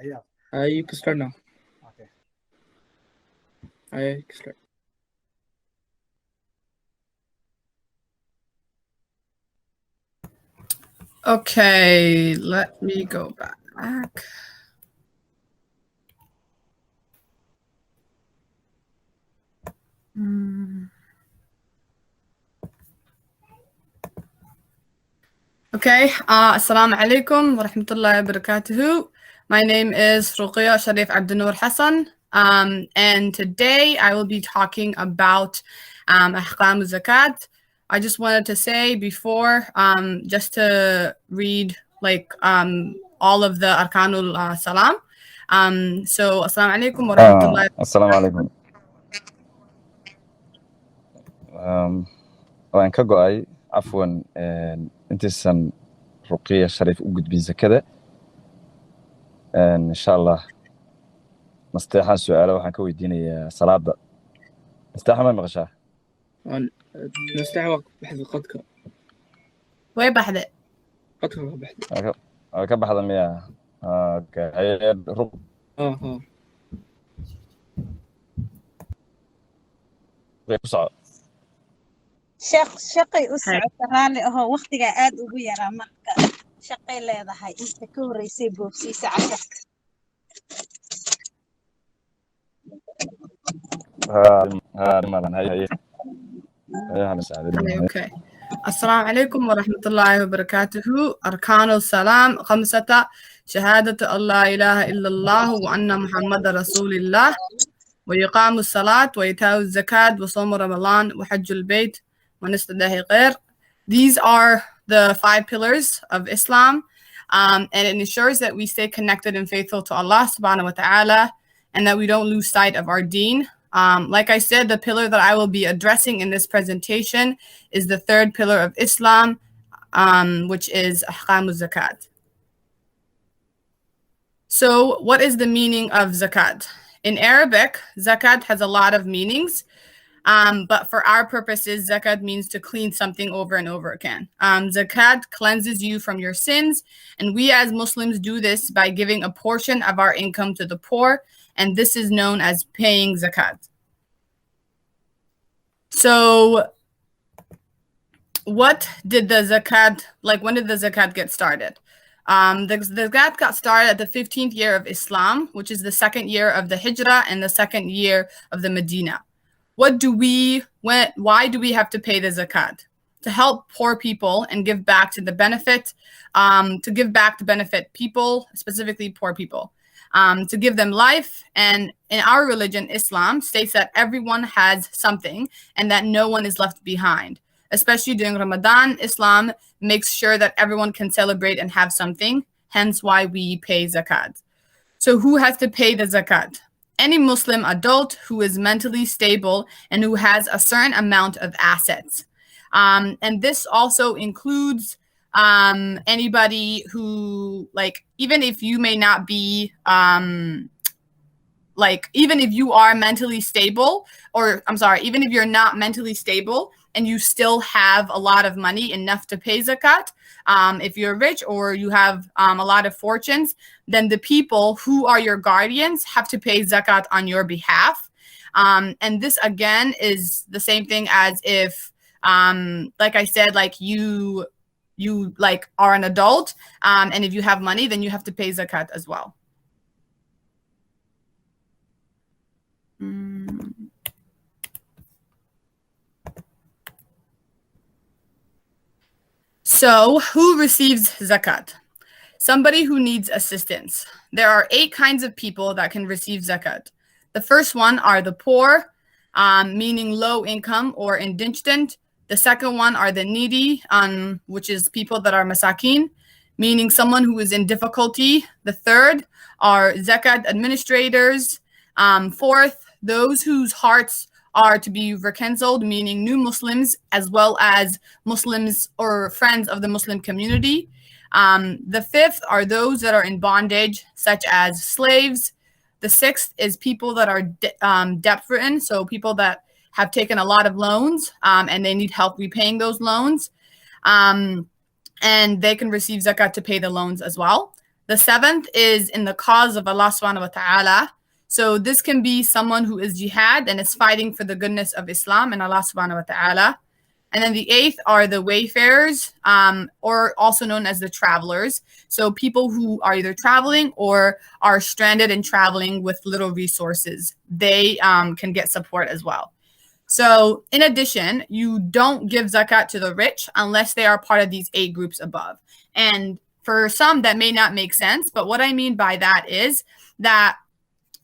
You can start now. Okay. You can start. Okay, let me go back. Okay, assalamu alaikum wa rahmatullahi wa barakatuhu. My name is Ruqiya Shariif Abdunur Hassan, and today I will be talking about Axkaam Zakat. I just wanted to say before, just to read like all of the Arkanul Salam. So, assalamu alaikum wa rahmatullahi. Assalamu alaikum. waan ka go'ay afwan intiisan Ruqiya Shariif u gudbin Zakada insha Allah nasteexan su'aalo waxaan ka weydiinayaa salaada nasteexa ma maqashaa نستعوق بحث قدك way baxde قدك بحث ka baxda miya okay ku soco shaqay u socota raali ahoo waqtiga aad ugu yaraa marka shaqay leedahay inta ka horeysay boobsiisa casharka Okay. Assalamu alaikum wa rahmatullahi wa barakatuhu. Arkanul Salam khamsata shahadatu Allah ilaha illallah wa anna Muhammad Rasulillah wa yuqamu salat wa ita'u zakat wa sawm Ramadan wa hajjul bayt wa nistadahi ghair. These are the 5 pillars of Islam, and it ensures that we stay connected and faithful to Allah subhanahu wa ta'ala and that we don't lose sight of our deen. Like I said, the pillar that I will be addressing in this presentation is the 3rd pillar of Islam, which is Ahkam Zakat. So what is the meaning of zakat? In Arabic, zakat has a lot of meanings, but for our purposes, zakat means to clean something over and over again. Zakat cleanses you from your sins, and we as Muslims do this by giving a portion of our income to the poor, and this is known as paying zakat. So what did the zakat, when did the zakat get started? The zakat got started at the 15th year of Islam, which is the 2nd year of the Hijrah and the 2nd year of the Medina. Why do we have to pay the zakat? To help poor people and give back to the benefit, people, specifically poor people. To give them life, and in our religion, Islam states that everyone has something and that no one is left behind. Especially during Ramadan, Islam makes sure that everyone can celebrate and have something, hence why we pay zakat. So who has to pay the zakat? Any Muslim adult who is mentally stable and who has a certain amount of assets. And this also includes anybody who, even if you may not be, even if you are mentally stable, even if you're not mentally stable and you still have a lot of money, enough to pay zakat, if you're rich or you have a lot of fortunes, then the people who are your guardians have to pay zakat on your behalf. And this, again, is the same thing as if, like I said, you are an adult, and if you have money, then you have to pay zakat as well. So who receives zakat? Somebody who needs assistance. There are 8 kinds of people that can receive zakat. The first one are the poor, meaning low income or indigent. The second one are the needy, which is people that are masakin, meaning someone who is in difficulty. The third are zakat administrators. Fourth, those whose hearts are to be reconciled, meaning new Muslims, as well as Muslims or friends of the Muslim community. The fifth are those that are in bondage, such as slaves. The sixth is people that are debt-ridden, so people that have taken a lot of loans and they need help repaying those loans. And they can receive zakat to pay the loans as well. The 7th is in the cause of Allah subhanahu wa ta'ala. So this can be someone who is jihad and is fighting for the goodness of Islam and Allah subhanahu wa ta'ala. And then the 8th are the wayfarers, or also known as the travelers. So people who are either traveling or are stranded and traveling with little resources. They can get support as well. So in addition, you don't give zakat to the rich unless they are part of these 8 groups above. And for some, that may not make sense. But what I mean by that is that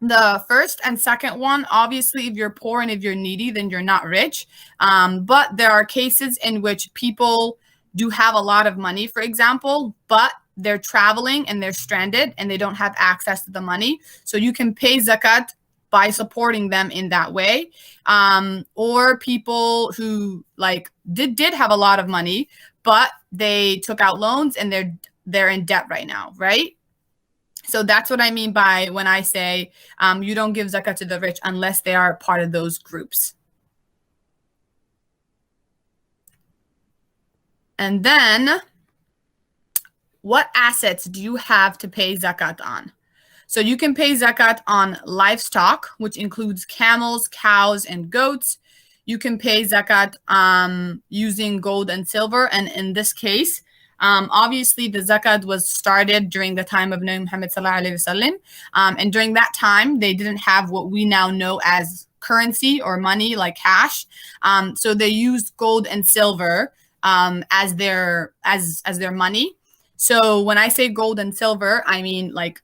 the first and second one, obviously, if you're poor and if you're needy, then you're not rich. But there are cases in which people do have a lot of money, for example, but they're traveling and they're stranded and they don't have access to the money. So you can pay zakat by supporting them in that way. Or people who like did have a lot of money, but they took out loans and they're in debt right now, right? So that's what I mean by when I say you don't give zakat to the rich unless they are part of those groups. And then, what assets do you have to pay zakat on? So you can pay zakat on livestock, which includes camels, cows, and goats. You can pay zakat using gold and silver. And in this case, obviously, the zakat was started during the time of Nabi Muhammad sallallahu alaihi wasallam, and during that time, they didn't have what we now know as currency or money, like cash. So they used gold and silver as their money. So when I say gold and silver, I mean like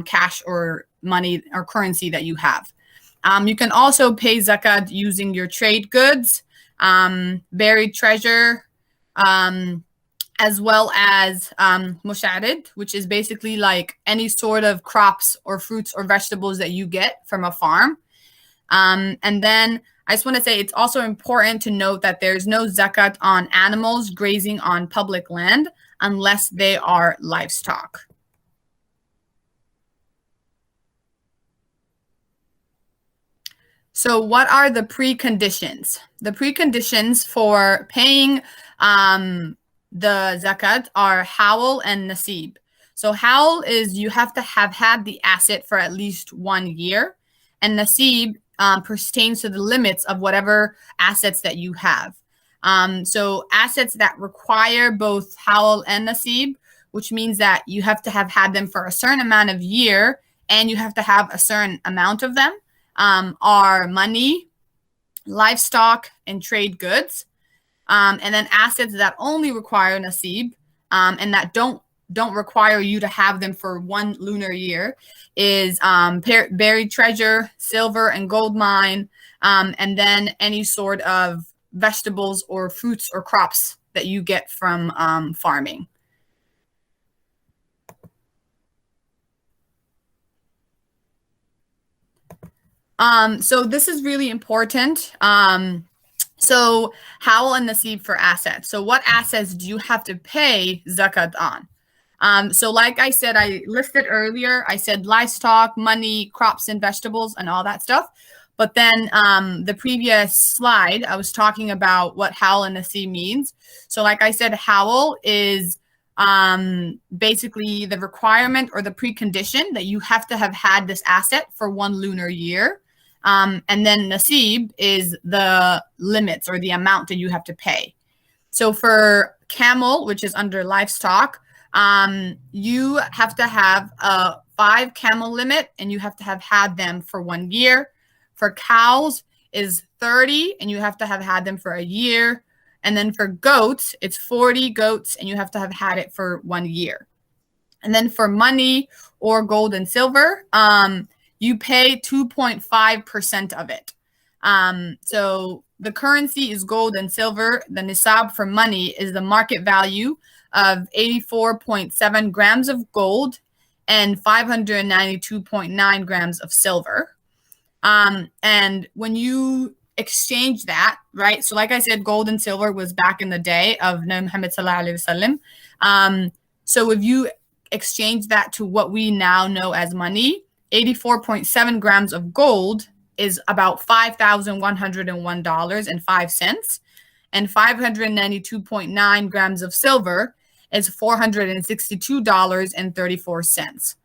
cash or money or currency that you have. You can also pay zakat using your trade goods, buried treasure, as well as Machadka, which is basically like any sort of crops or fruits or vegetables that you get from a farm. And then I just want to say it's also important to note that there's no zakat on animals grazing on public land unless they are livestock. So what are the preconditions? The preconditions for paying the zakat are hawl and nasib. So hawl is you have to have had the asset for at least 1 year, and nasib pertains to the limits of whatever assets that you have. So assets that require both hawl and nasib, which means that you have to have had them for a certain amount of year and you have to have a certain amount of them, are money, livestock, and trade goods. And then assets that only require nasib and that don't require you to have them for 1 lunar year is buried treasure, silver and gold mine, and then any sort of vegetables or fruits or crops that you get from farming. So this is really important. So hawl and nasib for assets. So what assets do you have to pay zakat on? So like I said, I listed earlier, I said livestock, money, crops and vegetables and all that stuff. But then the previous slide, I was talking about what hawl and nasib means. So like I said, hawl is basically the requirement or the precondition that you have to have had this asset for 1 lunar year. And then nasib is the limits or the amount that you have to pay. So for camel, which is under livestock, you have to have a 5 camel limit and you have to have had them for 1 year. For cows is 30 and you have to have had them for a year. And then for goats, it's 40 goats and you have to have had it for 1 year. And then for money or gold and silver, you pay 2.5% of it. So the currency is gold and silver. The nisab for money is the market value of 84.7 grams of gold and 592.9 grams of silver. And when you exchange that, right? So like I said, gold and silver was back in the day of Nabi Muhammad sallallahu alaihi wasallam. So if you exchange that to what we now know as money, 84.7 grams of gold is about $5,101.05, and 592.9 grams of silver is $462.34.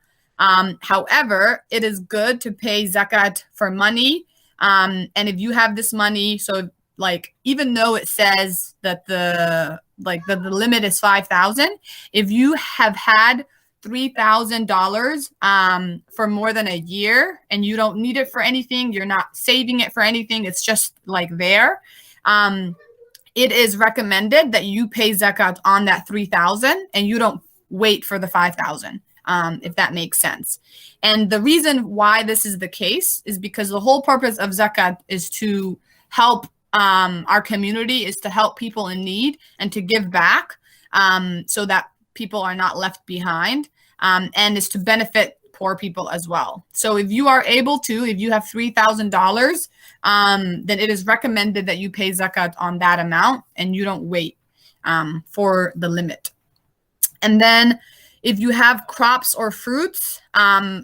However, it is good to pay zakat for money. And if you have this money, so like even though it says that the limit is 5,000, if you have had $3,000 for more than a year and you don't need it for anything, you're not saving it for anything, it's just like there, it is recommended that you pay zakat on that 3,000 and you don't wait for the 5,000, if that makes sense. And the reason why this is the case is because the whole purpose of zakat is to help our community, is to help people in need and to give back, so that people are not left behind, and is to benefit poor people as well. So if you are able to, if you have $3,000, then it is recommended that you pay zakat on that amount and you don't wait for the limit. And then if you have crops or fruits,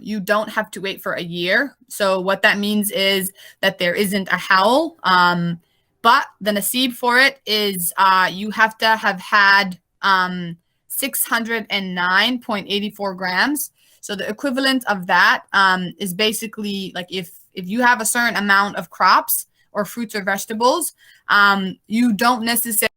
you don't have to wait for a year. So what that means is that there isn't a howl, but the nasib for it is you have to have had 609.84 grams. So the equivalent of that is basically like if you have a certain amount of crops or fruits or vegetables, you don't necessarily